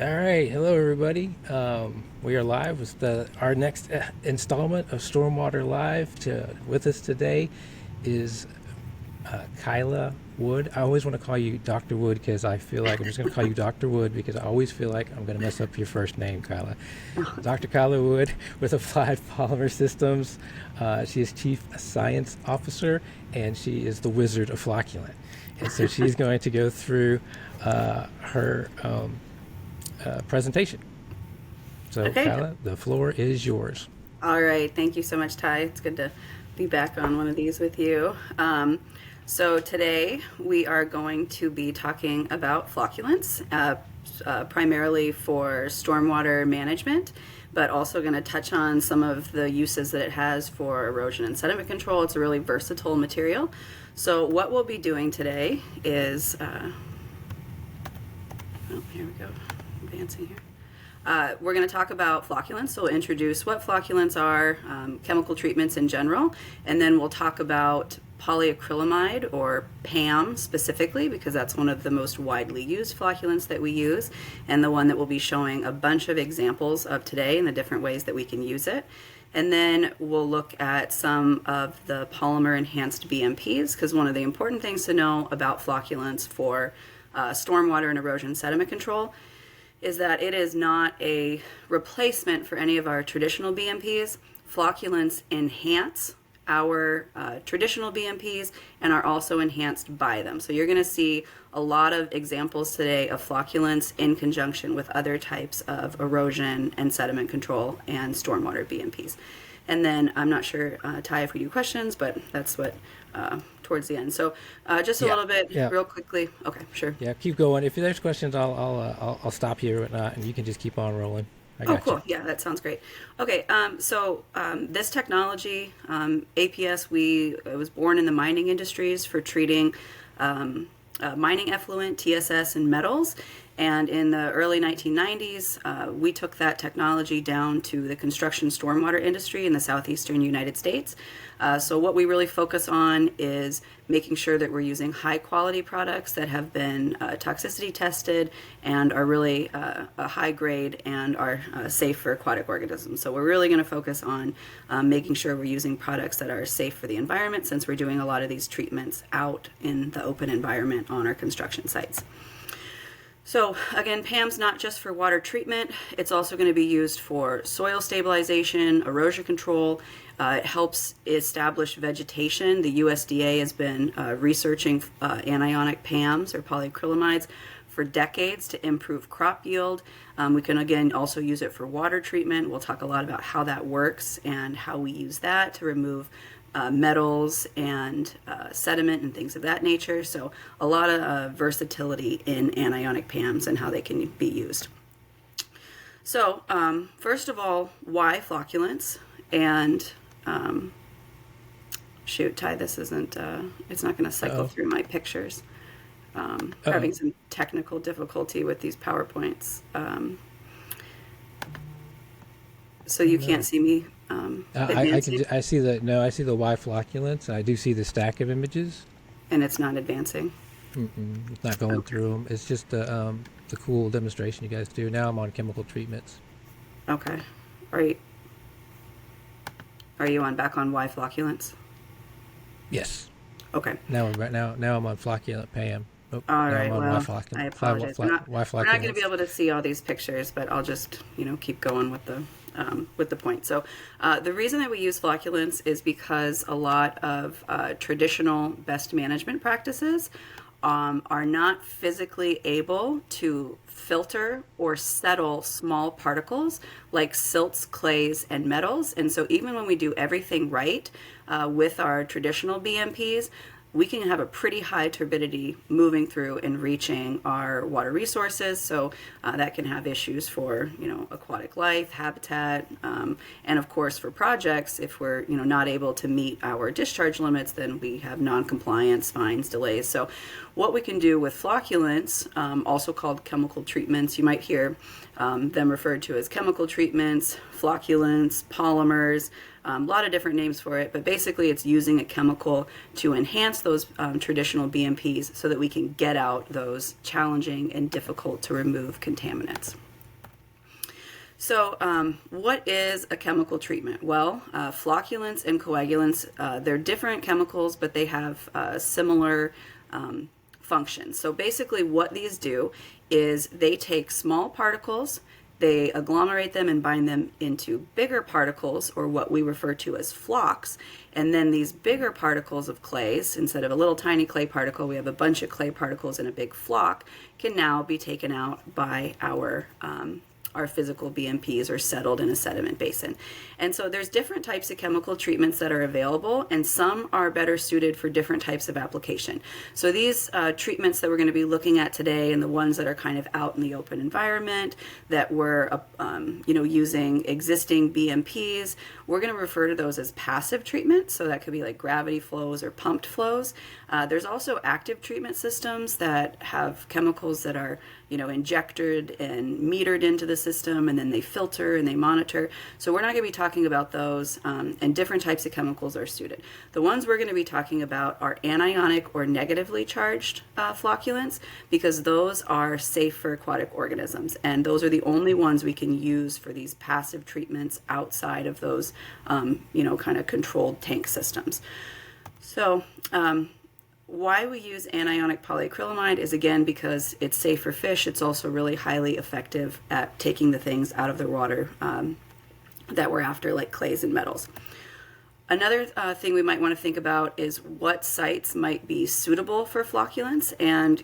All right, hello everybody. We are live with our next installment of Stormwater Live. With us today is Kyla Wood. I always want to call you Dr. Wood because I feel like I'm just going to call you Dr. Wood because I always feel like I'm going to mess up your first name, Kyla. Dr. Kyla Wood with Applied Polymer Systems. She is Chief Science Officer and she is the Wizard of Flocculant. And so she's going to go through her presentation. So, Okay. Kyla, the floor is yours. All right. Thank you so much, Ty. It's good to be back on one of these with you. So today we are going to be talking about flocculants, primarily for stormwater management, but also going to touch on some of the uses that it has for erosion and sediment control. It's a really versatile material. So what we'll be doing today is, here we go, advancing here. We're going to talk about flocculants, so we'll introduce what flocculants are, chemical treatments in general, and then we'll talk about polyacrylamide, or PAM specifically, because that's one of the most widely used flocculants that we use, and the one that we'll be showing a bunch of examples of today and the different ways that we can use it. And then we'll look at some of the polymer-enhanced BMPs, because one of the important things to know about flocculants for stormwater and erosion sediment control is that it is not a replacement for any of our traditional BMPs. Flocculants enhance our traditional BMPs and are also enhanced by them. So you're going to see a lot of examples today of flocculants in conjunction with other types of erosion and sediment control and stormwater BMPs. And then I'm not sure, Ty, if we do questions, but that's what towards the end. So just a Yeah, little bit, yeah, real quickly. Okay, sure. yeah. Keep going. If there's questions, I'll stop here and you can just keep on rolling. I Oh, got you. cool. Yeah, that sounds great. Okay, this technology, APS, it was born in the mining industries for treating mining effluent, TSS, and metals. And in the early 1990s, we took that technology down to the construction stormwater industry in the southeastern United States. So what we really focus on is making sure that we're using high quality products that have been toxicity tested and are really a high grade and are safe for aquatic organisms. So we're really going to focus on making sure we're using products that are safe for the environment, since we're doing a lot of these treatments out in the open environment on our construction sites. So again, PAM's not just for water treatment, it's also going to be used for soil stabilization, erosion control. It helps establish vegetation. The USDA has been researching anionic PAMs, or polyacrylamides, for decades to improve crop yield. We can again also use it for water treatment. We'll talk a lot about how that works and how we use that to remove metals and sediment and things of that nature. So a lot of versatility in anionic PAMs and how they can be used. So first of all, why flocculants? And shoot, Ty, this isn't, it's not going to cycle Uh-oh. through my pictures. Uh-oh. Having some technical difficulty with these PowerPoints. So Oh you can't no. see me I can. advancing, I see the no. I see the Y flocculants. I do see the stack of images. and it's not advancing. It's not going Okay. through them. It's just the cool demonstration you guys do. Now I'm on chemical treatments. Okay. Are you, are you on back on Y flocculants? Yes. Okay. Now I'm right now. Now I'm on flocculant Pam. Oh, All now I'm right. on Y Well, I flocculant. apologize. Y We're not going to be flocculants. able to see all these pictures, but I'll just keep going with the point. So the reason that we use flocculants is because a lot of traditional best management practices are not physically able to filter or settle small particles like silts, clays, and metals. And so even when we do everything right with our traditional BMPs, we can have a pretty high turbidity moving through and reaching our water resources. So that can have issues for aquatic life, habitat, and of course for projects. If we're not able to meet our discharge limits, then we have non-compliance, fines, delays. So what we can do with flocculants, also called chemical treatments, you might hear them referred to as chemical treatments, flocculants, polymers, a lot of different names for it, but basically it's using a chemical to enhance those traditional BMPs so that we can get out those challenging and difficult to remove contaminants. So what is a chemical treatment? Well, flocculants and coagulants, they're different chemicals, but they have similar functions. So basically what these do is they take small particles, they agglomerate them and bind them into bigger particles, or what we refer to as flocs, and then these bigger particles of clays, instead of a little tiny clay particle, we have a bunch of clay particles in a big floc, can now be taken out by our physical BMPs or settled in a sediment basin. And so there's different types of chemical treatments that are available, and some are better suited for different types of application. So these treatments that we're going to be looking at today, and the ones that are kind of out in the open environment that we're using existing BMPs, we're going to refer to those as passive treatments. So that could be like gravity flows or pumped flows. There's also active treatment systems that have chemicals that are injected and metered into the system, and then they filter and they monitor. So we're not going to be talking about those, and different types of chemicals are suited. The ones we're going to be talking about are anionic or negatively charged flocculants, because those are safe for aquatic organisms, and those are the only ones we can use for these passive treatments outside of those kind of controlled tank systems. So why we use anionic polyacrylamide is, again, because it's safe for fish. It's also really highly effective at taking the things out of the water that we're after, like clays and metals. Another thing we might want to think about is what sites might be suitable for flocculants. And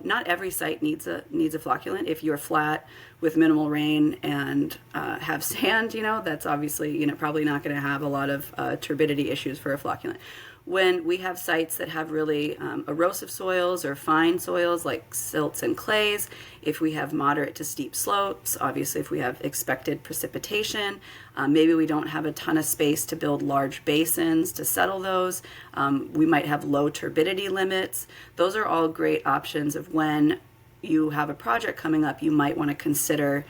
not every site needs a flocculant. If you're flat with minimal rain and have sand, that's obviously probably not going to have a lot of turbidity issues for a flocculant. When we have sites that have really erosive soils or fine soils like silts and clays, if we have moderate to steep slopes, obviously if we have expected precipitation, maybe we don't have a ton of space to build large basins to settle those, we might have low turbidity limits. Those are all great options of when you have a project coming up, you might want to consider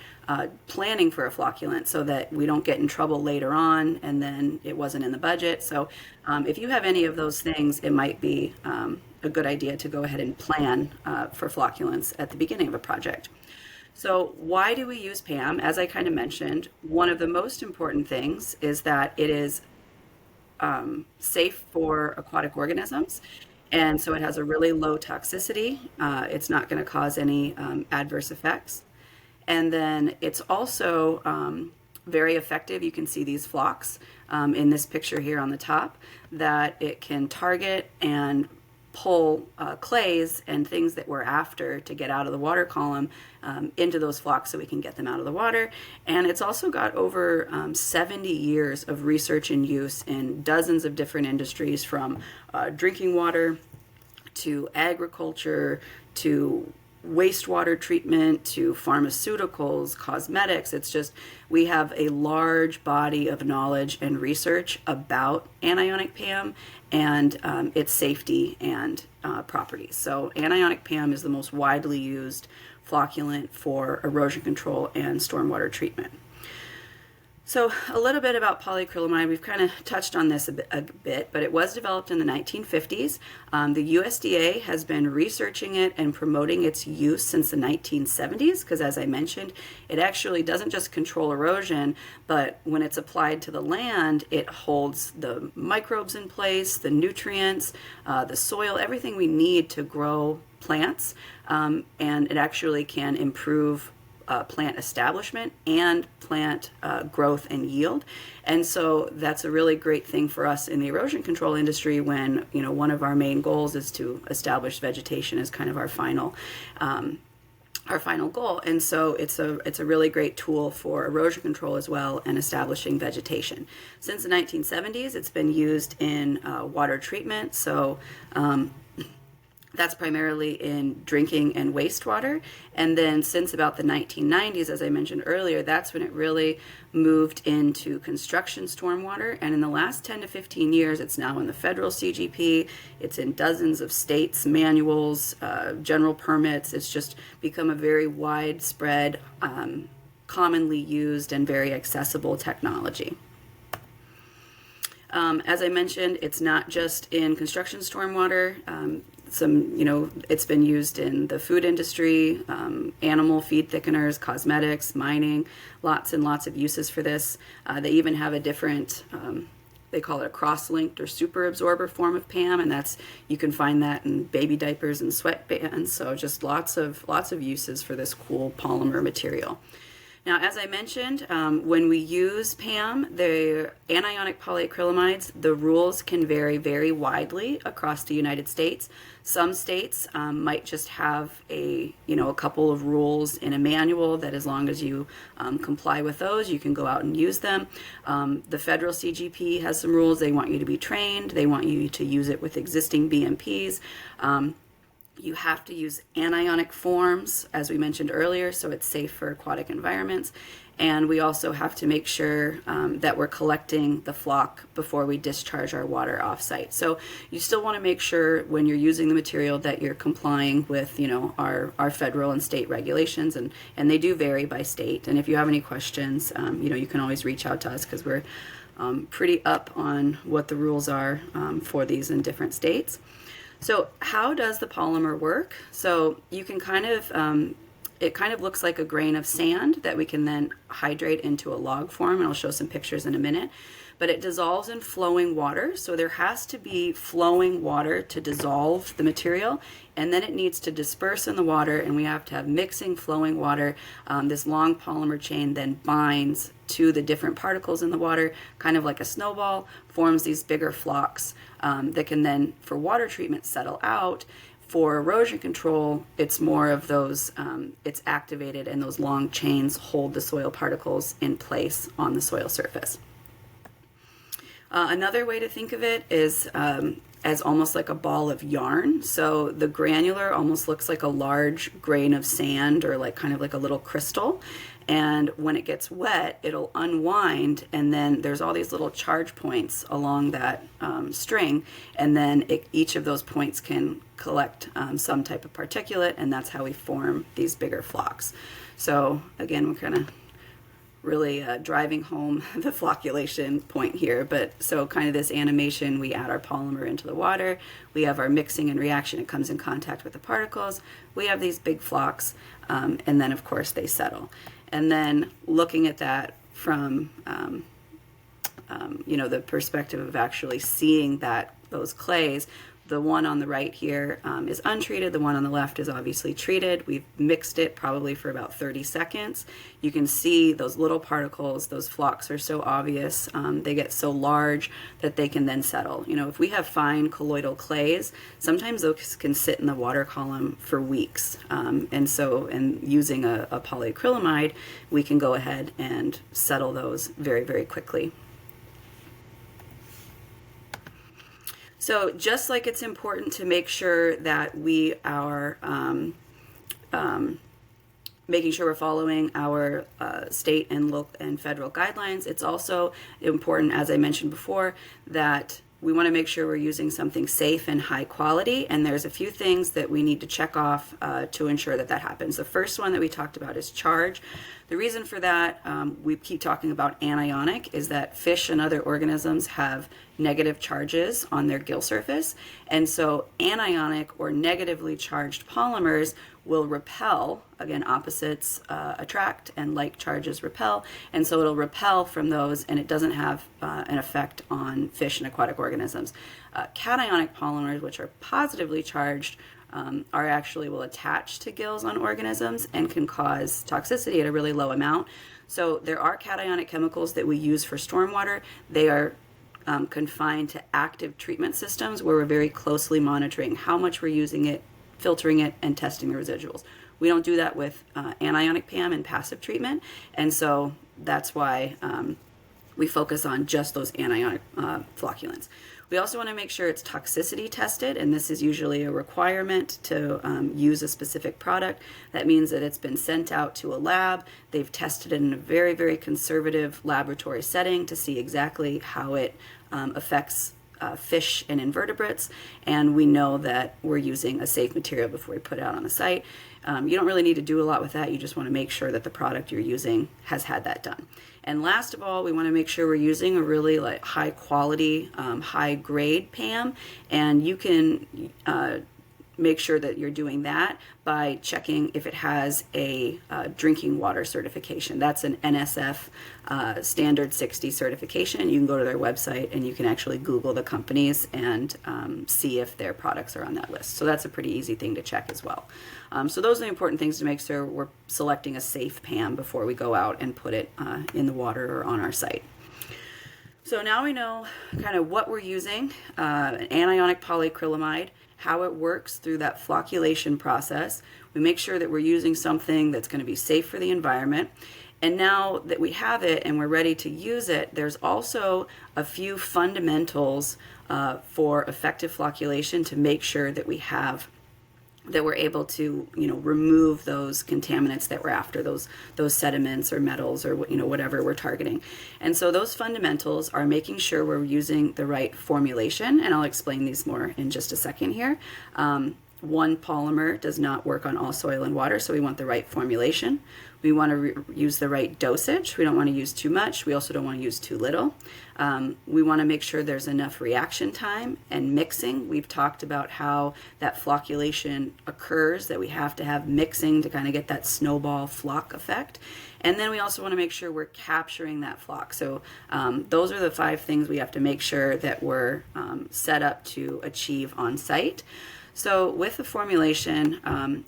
planning for a flocculant so that we don't get in trouble later on and then it wasn't in the budget. So if you have any of those things, it might be a good idea to go ahead and plan for flocculants at the beginning of a project. So why do we use PAM? As I kind of mentioned, one of the most important things is that it is safe for aquatic organisms. And so it has a really low toxicity. It's not going to cause any adverse effects. And then it's also very effective. You can see these Flocs in this picture here on the top, that it can target and pull clays and things that we're after to get out of the water column into those Flocs so we can get them out of the water. And it's also got over 70 years of research and use in dozens of different industries, from drinking water to agriculture to wastewater treatment to pharmaceuticals, cosmetics. It's just, we have a large body of knowledge and research about anionic PAM and its safety and properties. So anionic PAM is the most widely used flocculant for erosion control and stormwater treatment. So a little bit about polyacrylamide. We've kind of touched on this a bit, but it was developed in the 1950s. The USDA has been researching it and promoting its use since the 1970s, because as I mentioned, it actually doesn't just control erosion, but when it's applied to the land, it holds the microbes in place, the nutrients, the soil, everything we need to grow plants, and it actually can improve plant establishment and plant growth and yield. And so that's a really great thing for us in the erosion control industry when, one of our main goals is to establish vegetation as kind of our final goal. And so it's a really great tool for erosion control as well and establishing vegetation. Since the 1970s, it's been used in water treatment. So That's primarily in drinking and wastewater. And then since about the 1990s, as I mentioned earlier, that's when it really moved into construction stormwater. And in the last 10 to 15 years, it's now in the federal CGP. It's in dozens of states' manuals, general permits. It's just become a very widespread, commonly used, and very accessible technology. As I mentioned, it's not just in construction stormwater. It's been used in the food industry, animal feed thickeners, cosmetics, mining, lots and lots of uses for this. They even have a different, they call it a cross-linked or super absorber form of PAM, and you can find that in baby diapers and sweatbands. So just lots of uses for this cool polymer material. Now, as I mentioned, when we use PAM, the anionic polyacrylamides, the rules can vary very widely across the United States. Some states might just have a couple of rules in a manual that as long as you comply with those, you can go out and use them. The federal CGP has some rules. They want you to be trained. They want you to use it with existing BMPs. You have to use anionic forms, as we mentioned earlier, so it's safe for aquatic environments. And we also have to make sure that we're collecting the Floc before we discharge our water off-site. So you still want to make sure when you're using the material that you're complying with, our federal and state regulations, and they do vary by state. And if you have any questions, you can always reach out to us because we're pretty up on what the rules are for these in different states. So how does the polymer work? So you can it kind of looks like a grain of sand that we can then hydrate into a log form, and I'll show some pictures in a minute. But it dissolves in flowing water, so there has to be flowing water to dissolve the material, and then it needs to disperse in the water, and we have to have mixing flowing water. This long polymer chain then binds to the different particles in the water, kind of like a snowball, forms these bigger flocks that can then, for water treatment, settle out. For erosion control, it's more of those, it's activated, and those long chains hold the soil particles in place on the soil surface. Another way to think of it is as almost like a ball of yarn. So the granular almost looks like a large grain of sand, or kind of like a little crystal. And when it gets wet, it'll unwind, and then there's all these little charge points along that string, and then each of those points can collect some type of particulate, and that's how we form these bigger flocks. So again, we're kind of really driving home the flocculation point here. But so kind of this animation, we add our polymer into the water, we have our mixing and reaction, it comes in contact with the particles, we have these big flocks, and then of course they settle. And then looking at that from the perspective of actually seeing those clays, the one on the right here is untreated. The one on the left is obviously treated. We've mixed it probably for about 30 seconds. You can see those little particles, those flocks are so obvious. They get so large that they can then settle. If we have fine colloidal clays, sometimes those can sit in the water column for weeks. And using a polyacrylamide, we can go ahead and settle those very, very quickly. So just like it's important to make sure that we are making sure we're following our state and local and federal guidelines, it's also important, as I mentioned before, that we want to make sure we're using something safe and high quality, and there's a few things that we need to check off to ensure that happens. The first one that we talked about is charge. The reason for that, we keep talking about anionic, is that fish and other organisms have negative charges on their gill surface, and so anionic or negatively charged polymers will repel. Again, opposites attract and like charges repel, and so it'll repel from those, and it doesn't have an effect on fish and aquatic organisms. Cationic polymers, which are positively charged, will attach to gills on organisms and can cause toxicity at a really low amount. So there are cationic chemicals that we use for stormwater. They are confined to active treatment systems where we're very closely monitoring how much we're using it, filtering it, and testing the residuals. We don't do that with anionic PAM and passive treatment, and so that's why we focus on just those anionic flocculants. We also want to make sure it's toxicity tested, and this is usually a requirement to use a specific product. That means that it's been sent out to a lab. They've tested it in a very, very conservative laboratory setting to see exactly how it affects fish and invertebrates, and we know that we're using a safe material before we put it out on the site. You don't really need to do a lot with that. You just want to make sure that the product you're using has had that done. And last of all, we want to make sure we're using a really high quality, high grade PAM, and you can make sure that you're doing that by checking if it has a drinking water certification. That's an NSF standard 60 certification. You can go to their website and you can actually Google the companies and see if their products are on that list. So that's a pretty easy thing to check as well. So those are the important things to make sure we're selecting a safe PAM before we go out and put it in the water or on our site. So now we know kind of what we're using, an anionic polyacrylamide, how it works through that flocculation process. We make sure that we're using something that's going to be safe for the environment. And now that we have it and we're ready to use it, there's also a few fundamentals for effective flocculation to make sure that we're able to, remove those contaminants that we're after, those sediments or metals or, whatever we're targeting. And so those fundamentals are making sure we're using the right formulation, and I'll explain these more in just a second here. One polymer does not work on all soil and water, so we want the right formulation. We want to use the right dosage. We don't want to use too much. We also don't want to use too little. We want to make sure there's enough reaction time and mixing. We've talked about how that flocculation occurs, that we have to have mixing to kind of get that snowball floc effect. And then we also want to make sure we're capturing that floc. So those are the 5 things we have to make sure that we're set up to achieve on site. So with the formulation,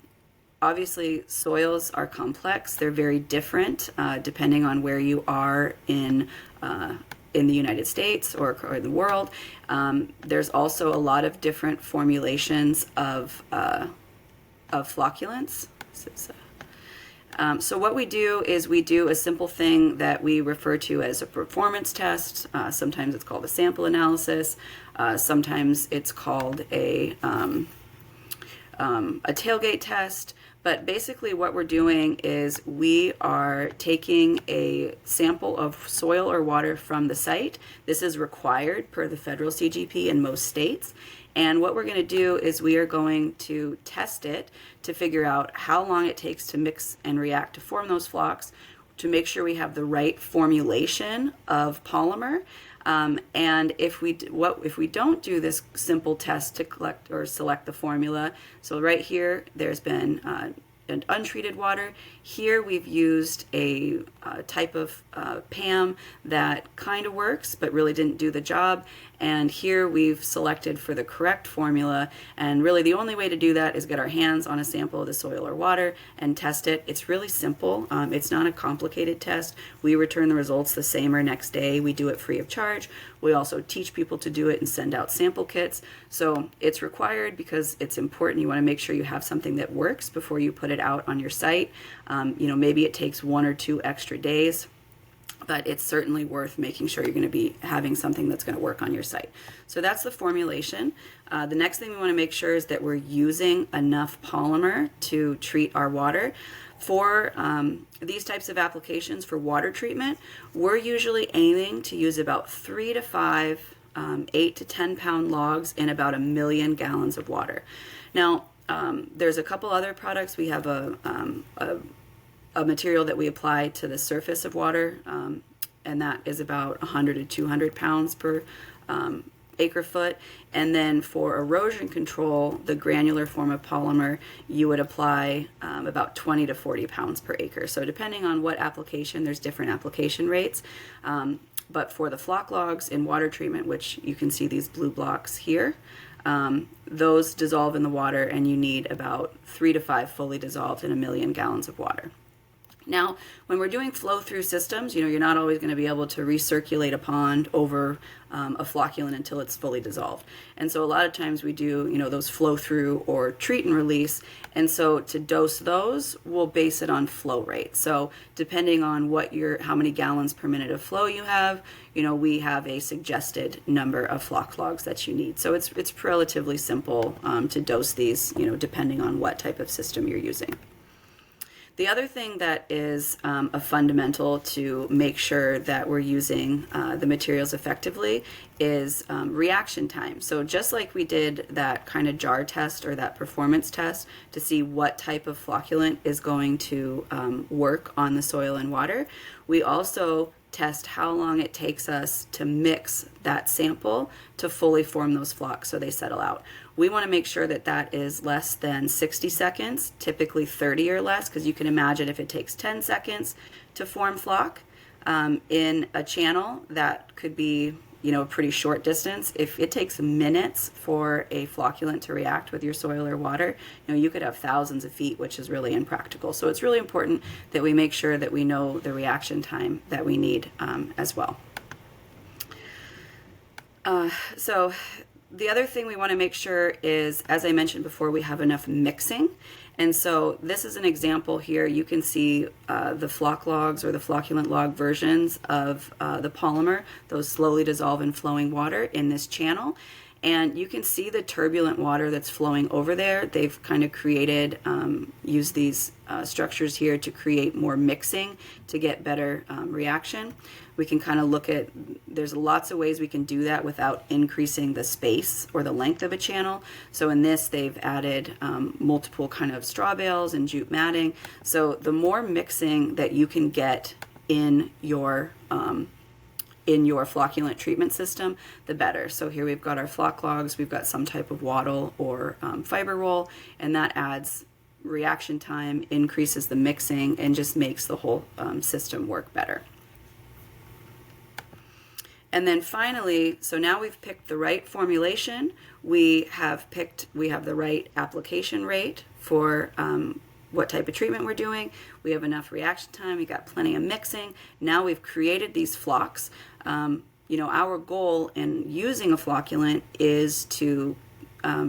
obviously soils are complex. They're very different depending on where you are in the United States or the world. There's also a lot of different formulations of flocculants. So what we do is we do a simple thing that we refer to as a performance test. Sometimes it's called a sample analysis. Sometimes it's called a tailgate test. But basically what we're doing is we are taking a sample of soil or water from the site. This is required per the federal CGP in most states. And what we're going to do is we are going to test it to figure out how long it takes to mix and react to form those flocs, to make sure we have the right formulation of polymer. And if we don't do this simple test to collect or select the formula, so right here there's been an untreated water. Here we've used a type of PAM that kind of works but really didn't do the job. And here we've selected for the correct formula, and really the only way to do that is get our hands on a sample of the soil or water and test it. It's really simple. It's not a complicated test. We return the results the same or next day. We do it free of charge. We also teach people to do it and send out sample kits. So it's required because it's important. You want to make sure you have something that works before you put it out on your site. Maybe it takes 1 or 2 extra days, but it's certainly worth making sure you're going to be having something that's going to work on your site. So that's the formulation. The next thing we want to make sure is that we're using enough polymer to treat our water. For these types of applications for water treatment, we're usually aiming to use about 3 to 5 8 to 10 pound logs in about 1 million gallons of water. Now, there's a couple other products. We have a material that we apply to the surface of water, and that is about 100 to 200 pounds per acre foot. And then for erosion control, the granular form of polymer, you would apply about 20 to 40 pounds per acre. So depending on what application, there's different application rates. But for the floc logs in water treatment, which you can see these blue blocks here, those dissolve in the water, and you need about 3 to 5 fully dissolved in 1 million gallons of water. Now, when we're doing flow-through systems, you're not always going to be able to recirculate a pond over a flocculant until it's fully dissolved. And so a lot of times we do, those flow-through or treat and release. And so to dose those, we'll base it on flow rate. So depending on how many gallons per minute of flow you have, we have a suggested number of floc logs that you need. So it's relatively simple to dose these, depending on what type of system you're using. The other thing that is a fundamental to make sure that we're using the materials effectively is reaction time. So just like we did that kind of jar test or that performance test to see what type of flocculant is going to work on the soil and water, we also test how long it takes us to mix that sample to fully form those flocs so they settle out. We want to make sure that that is less than 60 seconds, typically 30 or less, because you can imagine if it takes 10 seconds to form floc in a channel, that could be a pretty short distance. If it takes minutes for a flocculant to react with your soil or water, you could have thousands of feet, which is really impractical. So it's really important that we make sure that we know the reaction time that we need as well. So the other thing we want to make sure is, as I mentioned before, we have enough mixing. And so this is an example here. You can see the floc logs or the flocculant log versions of the polymer, those slowly dissolve in flowing water in this channel. And you can see the turbulent water that's flowing over there. They've kind of created, used these structures here to create more mixing to get better reaction. We can kind of look at, there's lots of ways we can do that without increasing the space or the length of a channel. So in this, they've added multiple kind of straw bales and jute matting. So the more mixing that you can get in your flocculant treatment system, the better. So here we've got our floc logs, we've got some type of wattle or fiber roll, and that adds reaction time, increases the mixing, and just makes the whole system work better. And then finally, so now we've picked the right formulation, we have the right application rate for what type of treatment we're doing. We have enough reaction time, we got plenty of mixing. Now we've created these flocs. Our goal in using a flocculant is to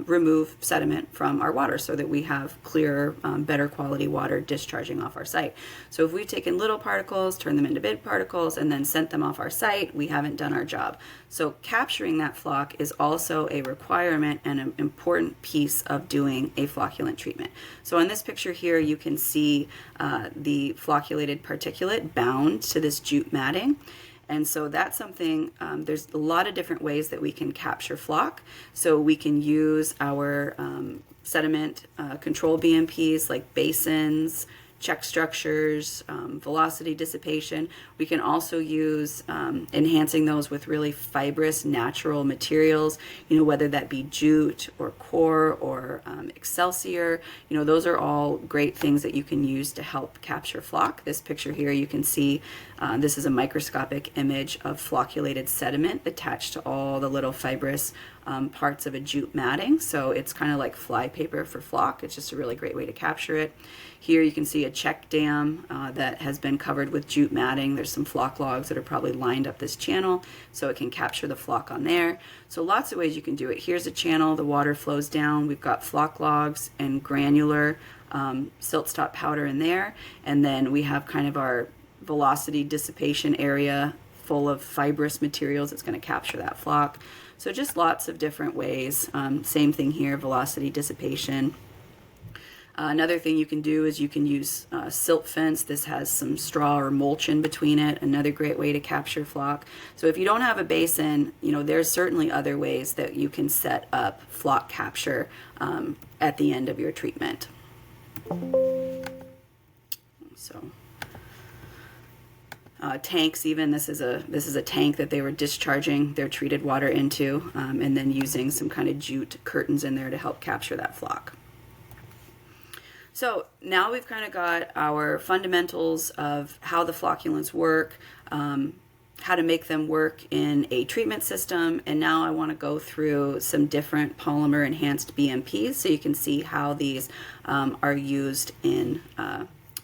remove sediment from our water so that we have clearer, better quality water discharging off our site. So if we've taken little particles, turned them into big particles, and then sent them off our site, we haven't done our job. So capturing that floc is also a requirement and an important piece of doing a flocculant treatment. So in this picture here, you can see the flocculated particulate bound to this jute matting. And so that's something, there's a lot of different ways that we can capture floc. So we can use our sediment control BMPs like basins, check structures, velocity dissipation. We can also use enhancing those with really fibrous natural materials, whether that be jute or core or excelsior. Those are all great things that you can use to help capture floc. This picture here, you can see this is a microscopic image of flocculated sediment attached to all the little fibrous parts of a jute matting. So it's kind of like fly paper for floc. It's just a really great way to capture it. Here you can see a check dam that has been covered with jute matting. There's some floc logs that are probably lined up this channel so it can capture the floc on there. So lots of ways you can do it. Here's a channel, the water flows down. We've got floc logs and granular silt stop powder in there. And then we have kind of our velocity dissipation area full of fibrous materials that's going to capture that floc. So just lots of different ways. Same thing here, velocity dissipation. Another thing you can do is you can use silt fence. This has some straw or mulch in between it. Another great way to capture floc. So if you don't have a basin, there's certainly other ways that you can set up floc capture at the end of your treatment. So tanks, even this is a tank that they were discharging their treated water into, and then using some kind of jute curtains in there to help capture that floc. So now we've kind of got our fundamentals of how the flocculants work, how to make them work in a treatment system, and now I want to go through some different polymer-enhanced BMPs so you can see how these are used in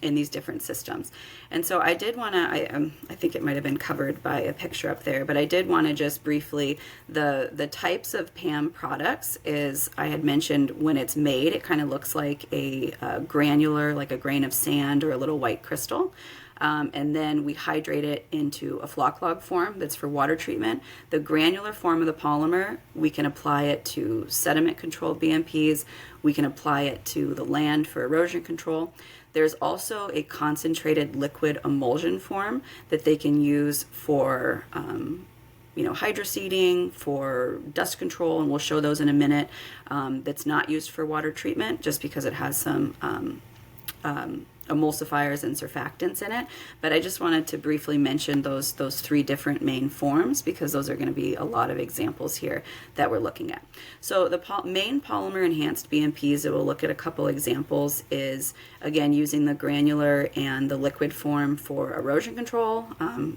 in these different systems. And so I did want to, I think it might have been covered by a picture up there, but I did want to just briefly, the types of PAM products is, I had mentioned when it's made, it kind of looks like a granular, like a grain of sand or a little white crystal. And then we hydrate it into a floc log form that's for water treatment. The granular form of the polymer, we can apply it to sediment controlled BMPs. We can apply it to the land for erosion control. There's also a concentrated liquid emulsion form that they can use for hydroseeding, for dust control, and we'll show those in a minute. That's not used for water treatment just because it has some emulsifiers and surfactants in it, but I just wanted to briefly mention those three different main forms because those are going to be a lot of examples here that we're looking at. So the main polymer-enhanced BMPs that we'll look at a couple examples is, again, using the granular and the liquid form for erosion control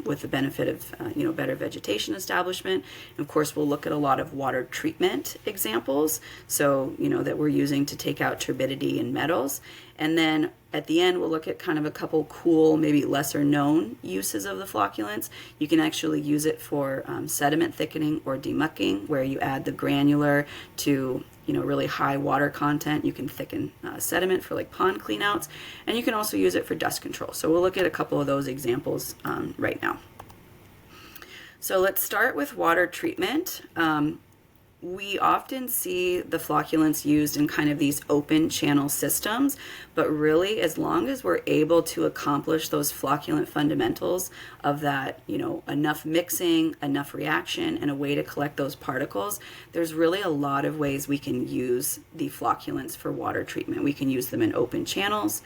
with the benefit of better vegetation establishment. And of course, we'll look at a lot of water treatment examples, so that we're using to take out turbidity in metals. And then at the end, we'll look at kind of a couple cool, maybe lesser known uses of the flocculants. You can actually use it for sediment thickening or demucking, where you add the granular to really high water content. You can thicken sediment for like pond cleanouts, and you can also use it for dust control. So we'll look at a couple of those examples right now. So let's start with water treatment. We often see the flocculants used in kind of these open channel systems, but really as long as we're able to accomplish those flocculant fundamentals of that, enough mixing, enough reaction, and a way to collect those particles, there's really a lot of ways we can use the flocculants for water treatment. We can use them in open channels,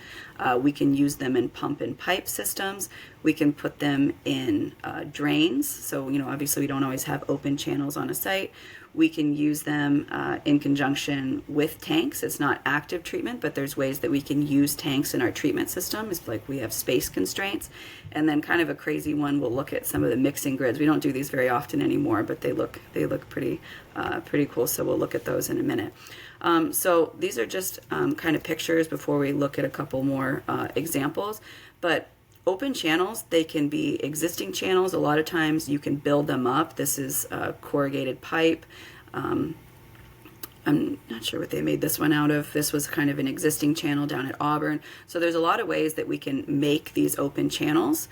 we can use them in pump and pipe systems, we can put them in drains, so obviously we don't always have open channels on a site. We can use them in conjunction with tanks. It's not active treatment, but there's ways that we can use tanks in our treatment system. It's like we have space constraints. And then kind of a crazy one, we'll look at some of the mixing grids. We don't do these very often anymore, but they look pretty cool. So we'll look at those in a minute. So these are just kind of pictures before we look at a couple more examples. But open channels, they can be existing channels. A lot of times you can build them up. This is corrugated pipe. I'm not sure what they made this one out of. This was kind of an existing channel down at Auburn. So there's a lot of ways that we can make these open channels.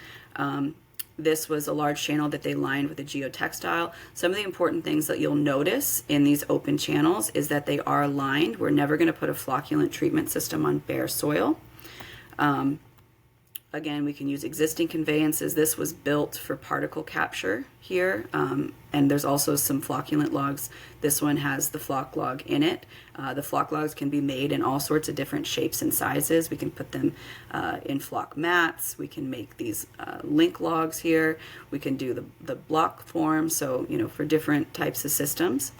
This was a large channel that they lined with a geotextile. Some of the important things that you'll notice in these open channels is that they are lined. We're never going to put a flocculant treatment system on bare soil. Again, we can use existing conveyances. This was built for particle capture here, and there's also some flocculant logs. This one has the floc log in it. The floc logs can be made in all sorts of different shapes and sizes. We can put them in floc mats. We can make these link logs here. We can do the block form, so for different types of systems.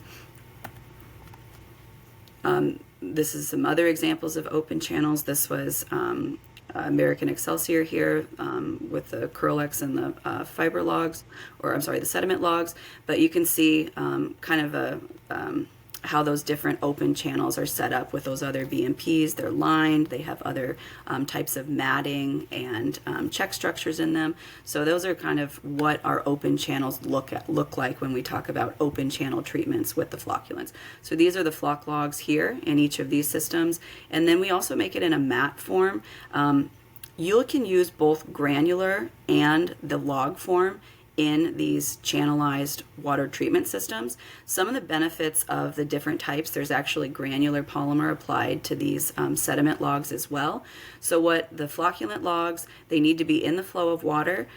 This is some other examples of open channels. This was American Excelsior here with the Curlex and the fiber logs, or I'm sorry, the sediment logs. But you can see kind of how those different open channels are set up with those other BMPs. They're lined, they have other types of matting and check structures in them. So those are kind of what our open channels look like when we talk about open channel treatments with the flocculants. So these are the floc logs here in each of these systems. And then we also make it in a mat form. You can use both granular and the log form in these channelized water treatment systems. Some of the benefits of the different types, there's actually granular polymer applied to these sediment logs as well. So what the flocculant logs, they need to be in the flow of water.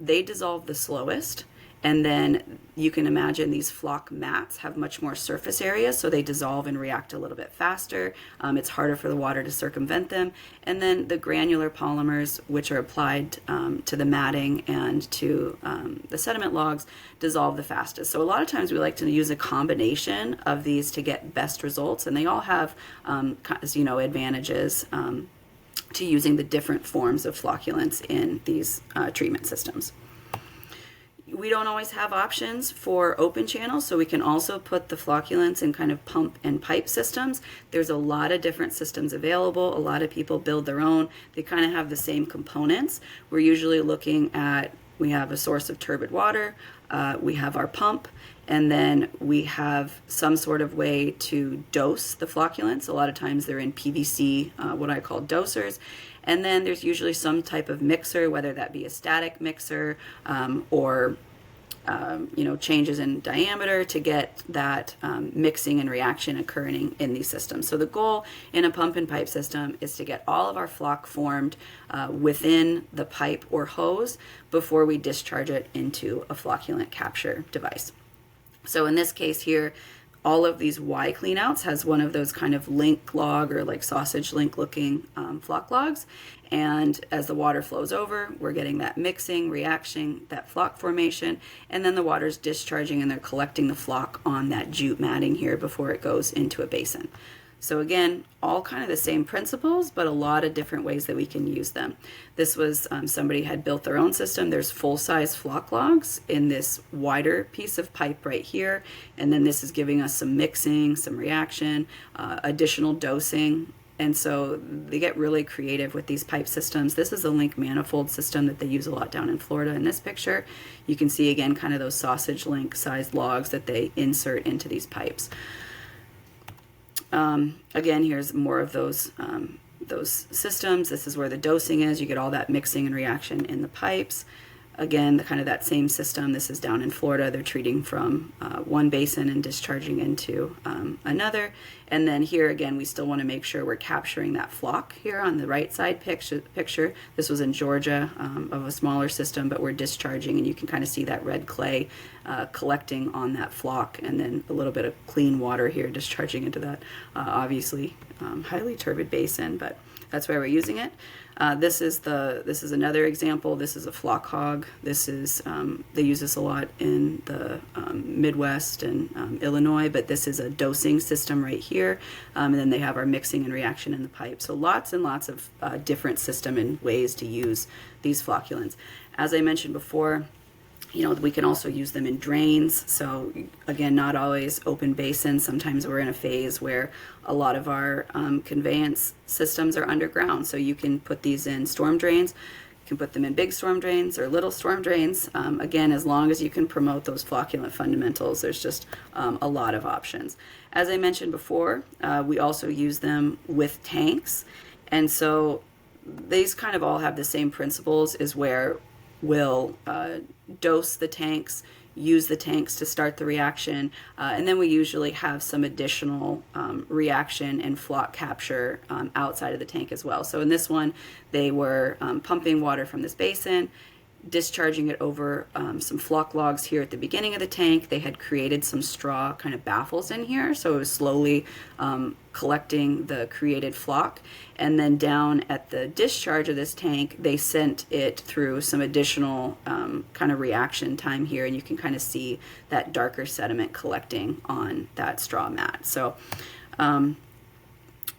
They dissolve the slowest. And then you can imagine these floc mats have much more surface area, so they dissolve and react a little bit faster. It's harder for the water to circumvent them. And then the granular polymers, which are applied to the matting and to the sediment logs, dissolve the fastest. So a lot of times we like to use a combination of these to get best results, and they all have advantages to using the different forms of flocculants in these treatment systems. We don't always have options for open channels, so we can also put the flocculants in kind of pump and pipe systems. There's a lot of different systems available. A lot of people build their own. They kind of have the same components. We're usually looking at, we have a source of turbid water, we have our pump, and then we have some sort of way to dose the flocculants. A lot of times they're in PVC, what I call dosers. And then there's usually some type of mixer, whether that be a static mixer or changes in diameter to get that mixing and reaction occurring in these systems. So the goal in a pump and pipe system is to get all of our floc formed within the pipe or hose before we discharge it into a flocculant capture device. So in this case here, all of these Y cleanouts has one of those kind of link log or like sausage link looking floc logs. And as the water flows over, we're getting that mixing, reaction, that floc formation, and then the water's discharging and they're collecting the floc on that jute matting here before it goes into a basin. So again, all kind of the same principles, but a lot of different ways that we can use them. This was somebody had built their own system. There's full-size floc logs in this wider piece of pipe right here, and then this is giving us some mixing, some reaction, additional dosing. And so they get really creative with these pipe systems. This is a link manifold system that they use a lot down in Florida. In this picture, you can see again kind of those sausage link sized logs that they insert into these pipes. Again, here's more of those systems. This is where the dosing is. You get all that mixing and reaction in the pipes. Again, the kind of that same system. This is down in Florida. They're treating from one basin and discharging into another. And then here again, we still want to make sure we're capturing that floc here on the right side picture. This was in Georgia of a smaller system, but we're discharging, and you can kind of see that red clay collecting on that floc, and then a little bit of clean water here discharging into that obviously highly turbid basin, but that's why we're using it. This is another example. This is a floc hog. This is they use this a lot in the Midwest and Illinois, but this is a dosing system right here, and then they have our mixing and reaction in the pipe. So lots and lots of different system and ways to use these flocculants. As I mentioned before, we can also use them in drains. So again, not always open basins. Sometimes we're in a phase where a lot of our conveyance systems are underground. So you can put these in storm drains. You can put them in big storm drains or little storm drains. Again, as long as you can promote those flocculant fundamentals, there's just a lot of options. As I mentioned before, we also use them with tanks. And so these kind of all have the same principles, is where we'll dose the tanks, use the tanks to start the reaction, and then we usually have some additional reaction and floc capture outside of the tank as well. So in this one, they were pumping water from this basin, discharging it over some floc logs here at the beginning of the tank. They had created some straw kind of baffles in here, so it was slowly collecting the created floc. And then down at the discharge of this tank, they sent it through some additional kind of reaction time here, and you can kind of see that darker sediment collecting on that straw mat. So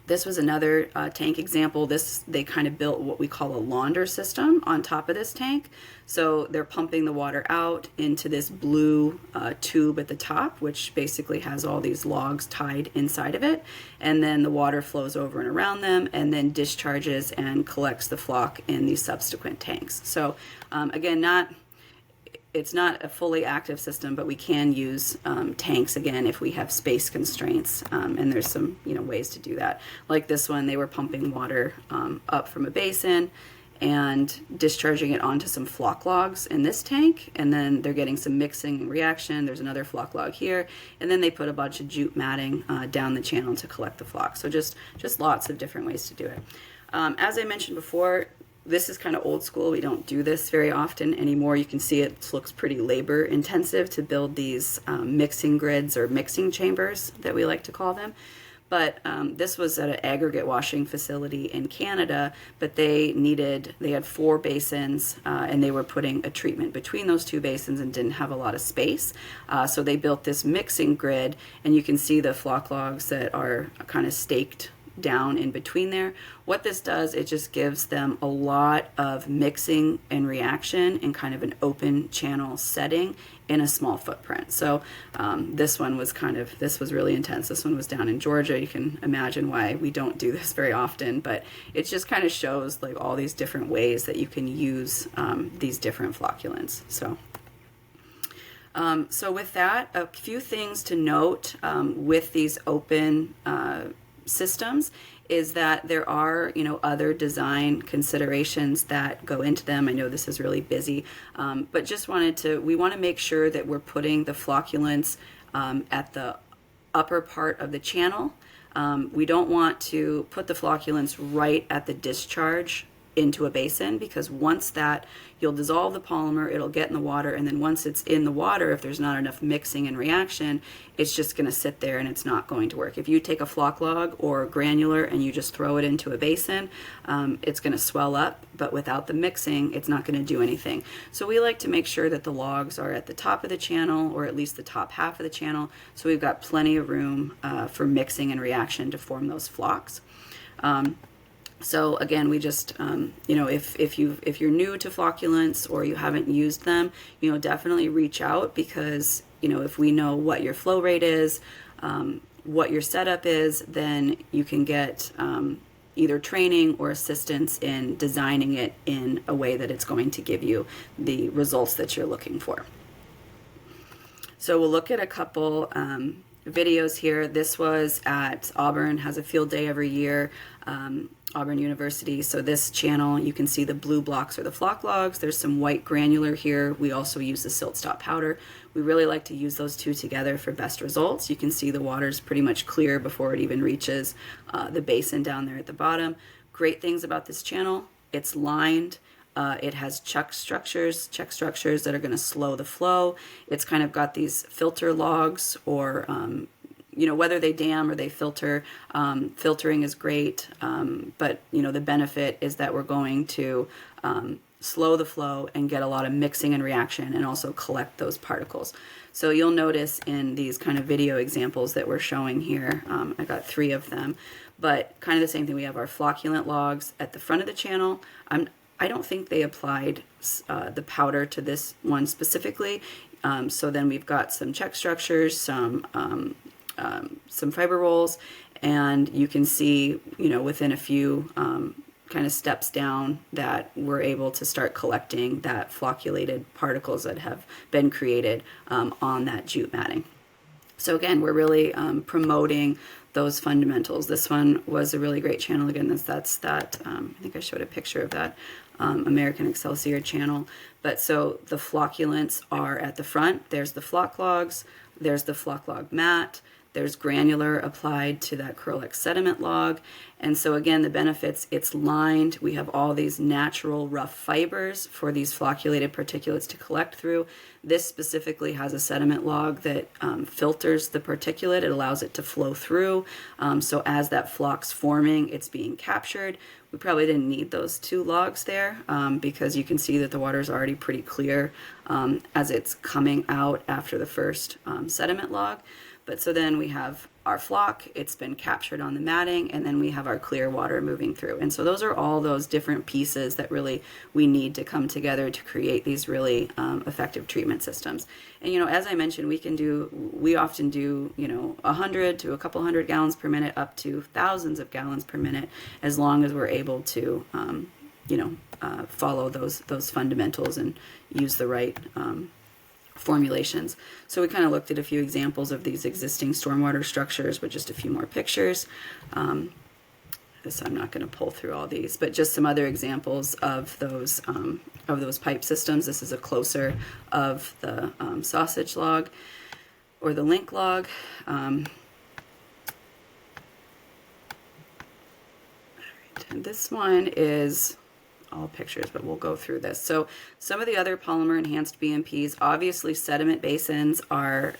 this was another tank example. They kind of built what we call a launder system on top of this tank. So they're pumping the water out into this blue tube at the top, which basically has all these logs tied inside of it. And then the water flows over and around them and then discharges and collects the floc in these subsequent tanks. So again, it's not a fully active system, but we can use tanks again if we have space constraints, and there's some ways to do that. Like this one, they were pumping water up from a basin and discharging it onto some floc logs in this tank, and then they're getting some mixing and reaction. There's another floc log here, and then they put a bunch of jute matting down the channel to collect the floc. So just lots of different ways to do it. As I mentioned before, this is kind of old school. We don't do this very often anymore. You can see it looks pretty labor intensive to build these mixing grids or mixing chambers that we like to call them. But this was at an aggregate washing facility in Canada, but they had 4 basins, and they were putting a treatment between those 2 basins and didn't have a lot of space. So they built this mixing grid, and you can see the floc logs that are kind of staked down in between there. What this does, it just gives them a lot of mixing and reaction in kind of an open channel setting in a small footprint. So this one was this was really intense. This one was down in Georgia. You can imagine why we don't do this very often, but it just kind of shows like all these different ways that you can use these different flocculants. So with that, a few things to note with these open systems is that there are, other design considerations that go into them. I know this is really busy, but just we want to make sure that we're putting the flocculants at the upper part of the channel. We don't want to put the flocculants right at the discharge into a basin, because once that, you'll dissolve the polymer, it'll get in the water, and then once it's in the water, if there's not enough mixing and reaction, it's just going to sit there and it's not going to work. If you take a floc log or granular and you just throw it into a basin, it's going to swell up, but without the mixing, it's not going to do anything. So we like to make sure that the logs are at the top of the channel, or at least the top half of the channel, so we've got plenty of room for mixing and reaction to form those flocs. So again, we just, if you're new to flocculants or you haven't used them, definitely reach out, because, if we know what your flow rate is, what your setup is, then you can get either training or assistance in designing it in a way that it's going to give you the results that you're looking for. So we'll look at a couple videos here. This was at Auburn, has a field day every year. Auburn University. So this channel, you can see the blue blocks are the floc logs. There's some white granular here. We also use the silt stop powder. We really like to use those two together for best results. You can see the water's pretty much clear before it even reaches the basin down there at the bottom. Great things about this channel: it's lined. It has check structures that are going to slow the flow. It's kind of got these filter logs, or whether they dam or they filter. Filtering is great, but the benefit is that we're going to slow the flow and get a lot of mixing and reaction, and also collect those particles. So you'll notice in these kind of video examples that we're showing here, I got 3 of them, but kind of the same thing. We have our flocculant logs at the front of the channel. I don't think they applied the powder to this one specifically. So then we've got some check structures, some fiber rolls, and you can see, within a few kind of steps down, that we're able to start collecting that flocculated particles that have been created on that jute matting. So again, we're really promoting those fundamentals. This one was a really great channel. Again, that's that, I think I showed a picture of that American Excelsior channel. But so the flocculants are at the front. There's the floc logs, there's the floc log mat, there's granular applied to that Curlex sediment log. And so again, the benefits, it's lined. We have all these natural rough fibers for these flocculated particulates to collect through. This specifically has a sediment log that filters the particulate. It allows it to flow through. So as that floc's forming, it's being captured. We probably didn't need those 2 logs there because you can see that the water is already pretty clear as it's coming out after the first sediment log. But so then we have our floc, it's been captured on the matting, and then we have our clear water moving through. And so those are all those different pieces that really we need to come together to create these really effective treatment systems. And as I mentioned, we often do 100 to a couple hundred gallons per minute, up to thousands of gallons per minute, as long as we're able to follow those fundamentals and use the right formulations. So we kind of looked at a few examples of these existing stormwater structures with just a few more pictures. This, I'm not going to pull through all these, but just some other examples of those pipe systems. This is a closer of the sausage log or the link log. And this one is all pictures, but we'll go through this. So some of the other polymer-enhanced BMPs, obviously sediment basins are,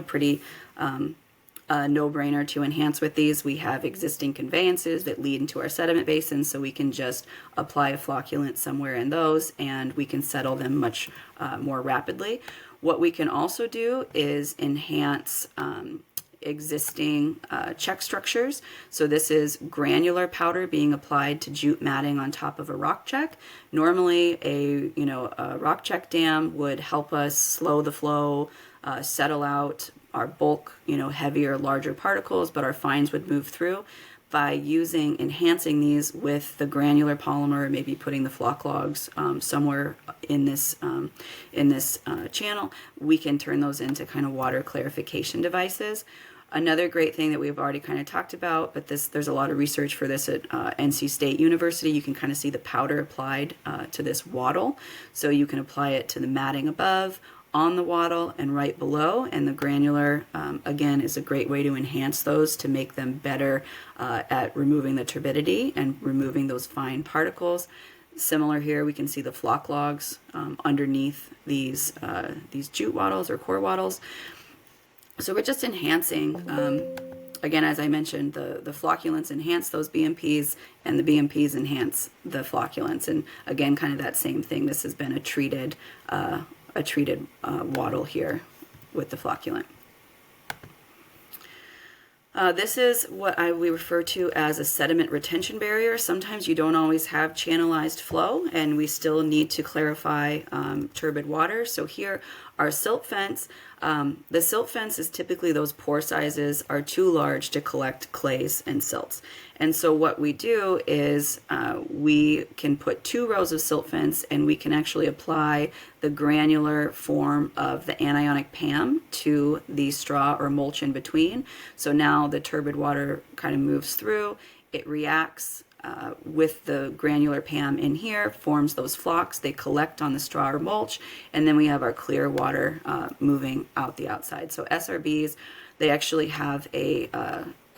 pretty no-brainer to enhance with these. We have existing conveyances that lead into our sediment basins, so we can just apply a flocculant somewhere in those, and we can settle them much more rapidly. What we can also do is enhance existing check structures. So this is granular powder being applied to jute matting on top of a rock check. Normally, a rock check dam would help us slow the flow, settle out our bulk, heavier, larger particles, but our fines would move through. By enhancing these with the granular polymer, maybe putting the Floc logs somewhere in this channel, we can turn those into kind of water clarification devices. Another great thing that we've already kind of talked about, but there's a lot of research for this at NC State University. You can kind of see the powder applied to this wattle. So you can apply it to the matting above, on the wattle, and right below. And the granular, again, is a great way to enhance those to make them better at removing the turbidity and removing those fine particles. Similar here, we can see the Floc logs underneath these jute wattles or core wattles. So we're just enhancing, again, as I mentioned, the flocculants enhance those BMPs, and the BMPs enhance the flocculants. And again, kind of that same thing. This has been a treated wattle here with the flocculant. This is what we refer to as a sediment retention barrier. Sometimes you don't always have channelized flow, and we still need to clarify turbid water. So here, our silt fence. The silt fence is typically those pore sizes are too large to collect clays and silts. And so what we do is we can put 2 rows of silt fence, and we can actually apply the granular form of the anionic PAM to the straw or mulch in between. So now the turbid water kind of moves through, it reacts with the granular PAM in here, forms those flocks, they collect on the straw or mulch, and then we have our clear water moving out the outside. So SRBs, they actually have a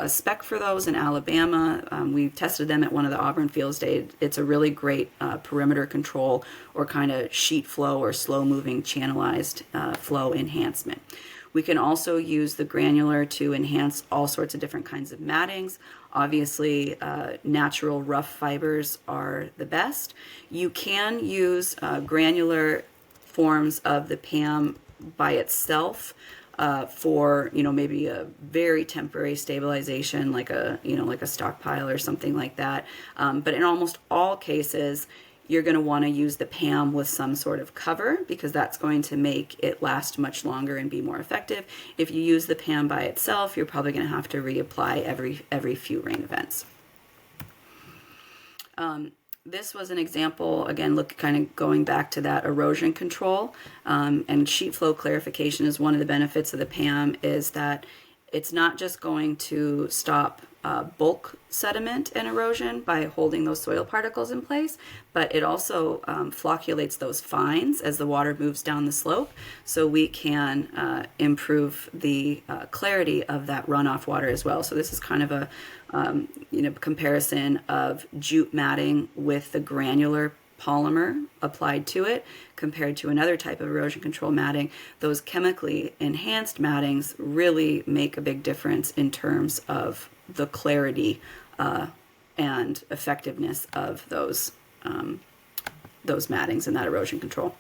spec for those in Alabama. We've tested them at one of the Auburn fields. It's a really great perimeter control or kind of sheet flow or slow moving channelized flow enhancement. We can also use the granular to enhance all sorts of different kinds of mattings. Obviously, natural rough fibers are the best. You can use granular forms of the PAM by itself for maybe a very temporary stabilization, like a stockpile or something like that. But in almost all cases, you're going to want to use the PAM with some sort of cover, because that's going to make it last much longer and be more effective. If you use the PAM by itself, you're probably going to have to reapply every few rain events. This was an example, again, kind of going back to that erosion control, and sheet flow clarification is one of the benefits of the PAM, is that it's not just going to stop bulk sediment and erosion by holding those soil particles in place, but it also flocculates those fines as the water moves down the slope, so we can improve the clarity of that runoff water as well. So this is kind of a comparison of jute matting with the granular polymer applied to it compared to another type of erosion control matting. Those chemically enhanced mattings really make a big difference in terms of the clarity and effectiveness of those mattings and that erosion control.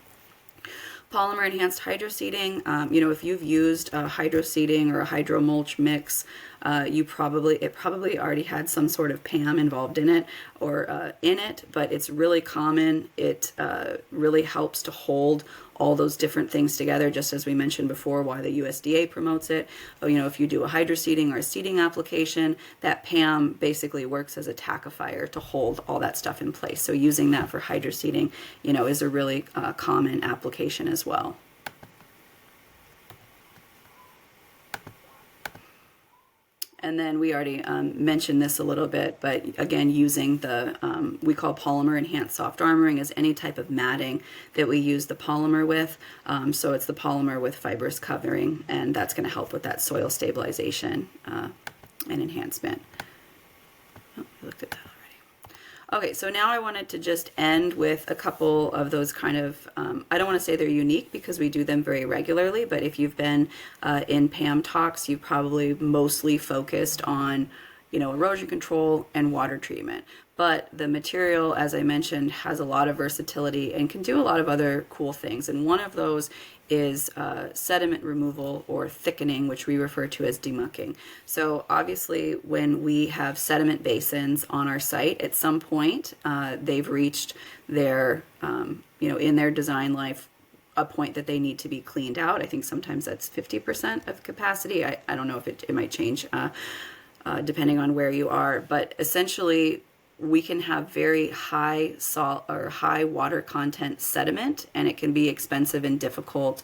Polymer-enhanced hydroseeding, if you've used a hydroseeding or a hydromulch mix, it probably already had some sort of PAM involved in it or in it, but it's really common. It really helps to hold all those different things together, just as we mentioned before, why the USDA promotes it. If you do a hydroseeding or a seeding application, that PAM basically works as a tackifier to hold all that stuff in place. So using that for hydroseeding, is a really common application as well. And then we already mentioned this a little bit, but again, using the, we call polymer-enhanced soft armoring as any type of matting that we use the polymer with. So it's the polymer with fibrous covering, and that's going to help with that soil stabilization and enhancement. Oh, we looked at that already. Okay, so now I wanted to just end with a couple of those kind of, I don't want to say they're unique because we do them very regularly, but if you've been in PAM talks, you've probably mostly focused on, erosion control and water treatment. But the material, as I mentioned, has a lot of versatility and can do a lot of other cool things. And one of those is sediment removal or thickening, which we refer to as demucking. So obviously, when we have sediment basins on our site, at some point they've reached their, in their design life, a point that they need to be cleaned out. I think sometimes that's 50% of capacity. I don't know if it might change depending on where you are, but essentially we can have very high salt or high water content sediment, and it can be expensive and difficult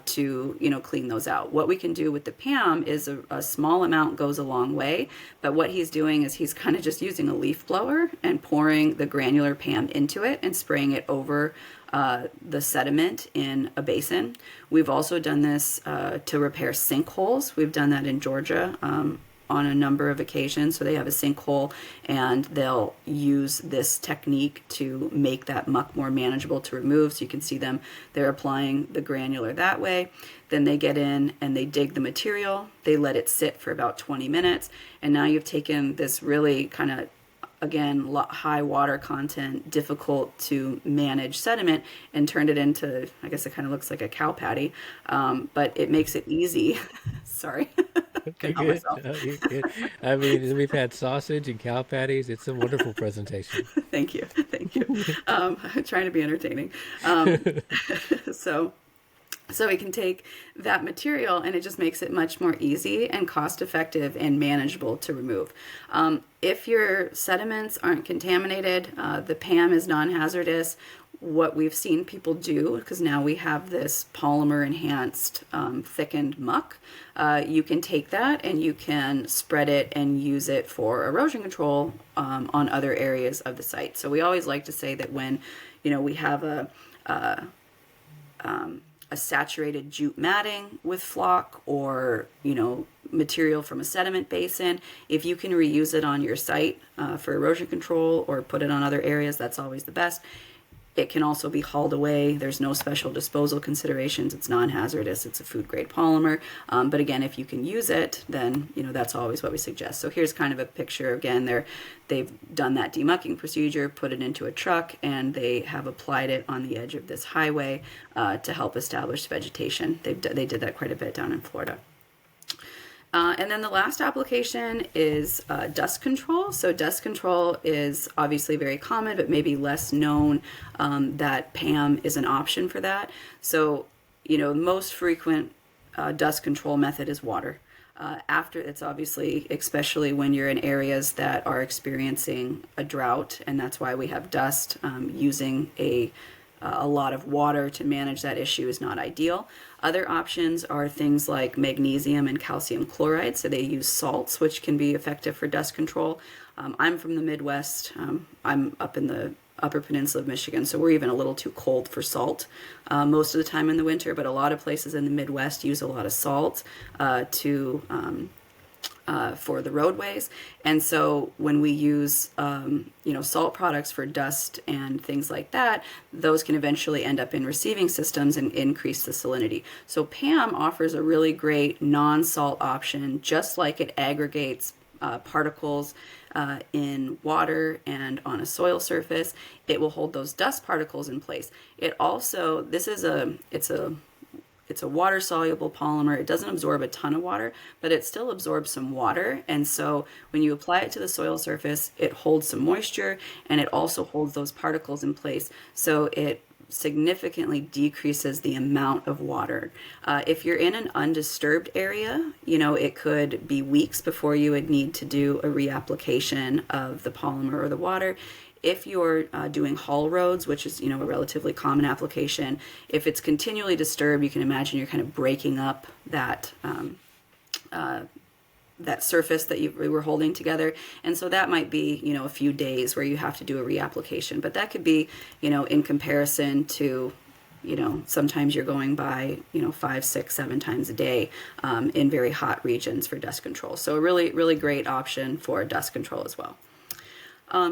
to clean those out. What we can do with the PAM is a small amount goes a long way, but what he's doing is he's kind of just using a leaf blower and pouring the granular PAM into it and spraying it over the sediment in a basin. We've also done this to repair sinkholes. We've done that in Georgia on a number of occasions. So they have a sinkhole and they'll use this technique to make that muck more manageable to remove. So you can see them, they're applying the granular that way. Then they get in and they dig the material. They let it sit for about 20 minutes. And now you've taken this really kind of, again, high water content, difficult to manage sediment and turned it into, I guess it kind of looks like a cow patty, but it makes it easy. Sorry. You're Couldn't help good. myself. No, you're good. I mean, we've had sausage and cow patties. It's a wonderful presentation. Thank you. Thank you. Trying to be entertaining. Um, so we can take that material and it just makes it much more easy and cost effective and manageable to remove. If your sediments aren't contaminated, the PAM is non-hazardous. What we've seen people do, because now we have this polymer-enhanced thickened muck, you can take that and you can spread it and use it for erosion control on other areas of the site. So we always like to say that when we have a saturated jute matting with Floc or material from a sediment basin, if you can reuse it on your site for erosion control or put it on other areas, that's always the best. It can also be hauled away. There's no special disposal considerations. It's non-hazardous. It's a food-grade polymer. But again, if you can use it, then that's always what we suggest. So here's kind of a picture. Again, they've done that demucking procedure, put it into a truck, and they have applied it on the edge of this highway to help establish vegetation. They did that quite a bit down in Florida. And then the last application is dust control. So dust control is obviously very common, but maybe less known that PAM is an option for that. So, the most frequent dust control method is water. After it's obviously, especially when you're in areas that are experiencing a drought, and that's why we have dust, using a lot of water to manage that issue is not ideal. Other options are things like magnesium and calcium chloride. So they use salts, which can be effective for dust control. I'm from the Midwest. I'm up in the Upper Peninsula of Michigan, so we're even a little too cold for salt most of the time in the winter, but a lot of places in the Midwest use a lot of salt for the roadways. And so when we use salt products for dust and things like that, those can eventually end up in receiving systems and increase the salinity. So PAM offers a really great non-salt option, just like it aggregates particles in water and on a soil surface. It will hold those dust particles in place. It also, it's a water-soluble polymer. It doesn't absorb a ton of water, but it still absorbs some water. And so when you apply it to the soil surface, it holds some moisture and it also holds those particles in place. So it significantly decreases the amount of water. If you're in an undisturbed area, it could be weeks before you would need to do a reapplication of the polymer or the water. If you're doing haul roads, which is a relatively common application, if it's continually disturbed, you can imagine you're kind of breaking up that that surface that you were holding together, and so that might be a few days where you have to do a reapplication. But that could be in comparison to sometimes you're going by 5, 6, 7 times a day in very hot regions for dust control. So a really, really great option for dust control as well.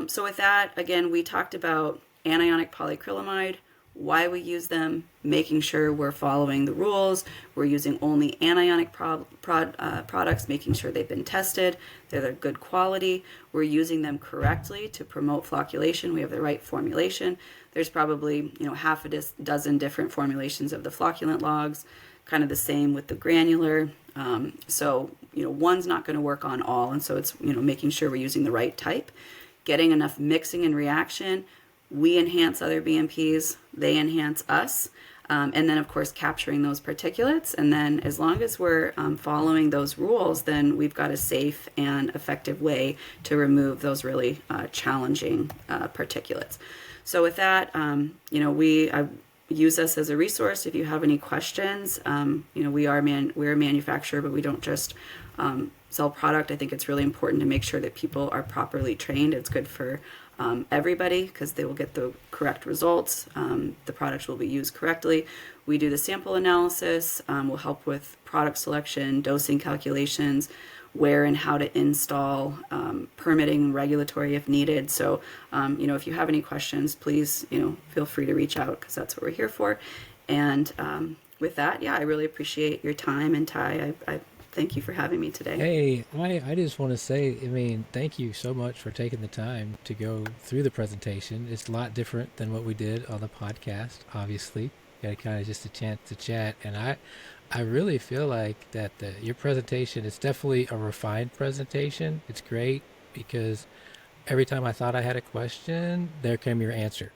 So with that, again, we talked about anionic polyacrylamide, why we use them, making sure we're following the rules, we're using only anionic products, making sure they've been tested, they're good quality, we're using them correctly to promote flocculation, we have the right formulation. There's probably, half a dozen different formulations of the flocculant logs, kind of the same with the granular. So, one's not going to work on all. And so it's, making sure we're using the right type, getting enough mixing and reaction. We enhance other BMPs, they enhance us. And then, of course, capturing those particulates. And then as long as we're following those rules, then we've got a safe and effective way to remove those really challenging particulates. So with that, I use us as a resource if you have any questions. We're a manufacturer, but we don't just sell product. I think it's really important to make sure that people are properly trained. It's good for everybody because they will get the correct results. The products will be used correctly. We do the sample analysis. We'll help with product selection, dosing calculations, where and how to install, permitting and regulatory if needed. So, if you have any questions, please, feel free to reach out because that's what we're here for. And with that, I really appreciate your time. And Ty, I thank you for having me today. Hey, I just want to say, thank you so much for taking the time to go through the presentation. It's a lot different than what we did on the podcast, obviously. Got kind of just a chance to chat. And I really feel like that your presentation is definitely a refined presentation. It's great because every time I thought I had a question, there came your answer.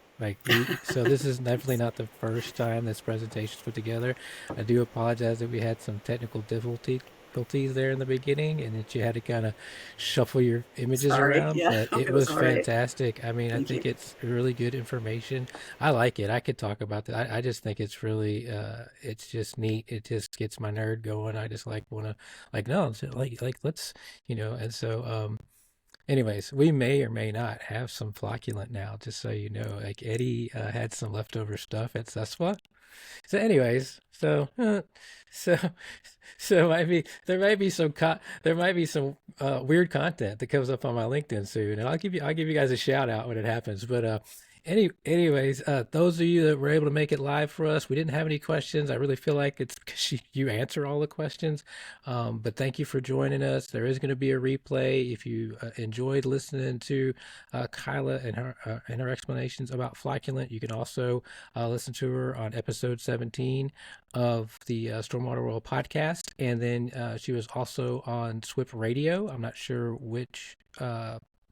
So this is definitely not the first time this presentation is put together. I do apologize that we had some technical difficulties there in the beginning and that you had to kind of shuffle your images around, but it was fantastic. I think it's really good information. I like it. I could talk about that. I just think it's really, it's just neat. It just gets my nerd going. I just let's, and so, anyways, we may or may not have some flocculant now, just so you know. Like Eddie had some leftover stuff at Suswa. So, anyways, so, so there might be some weird content that comes up on my LinkedIn soon, and I'll give you guys a shout out when it happens. But anyways, those of you that were able to make it live for us, we didn't have any questions. I really feel like it's because you answer all the questions. But thank you for joining us. There is going to be a replay. If you enjoyed listening to Kyla and her explanations about flocculant, you can also listen to her on episode 17 of the Stormwater World podcast. And then she was also on SWIP Radio. I'm not sure which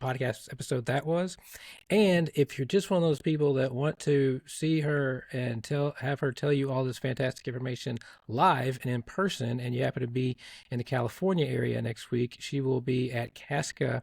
podcast episode that was. And if you're just one of those people that want to see her and have her tell you all this fantastic information live and in person, and you happen to be in the California area next week, she will be at Casca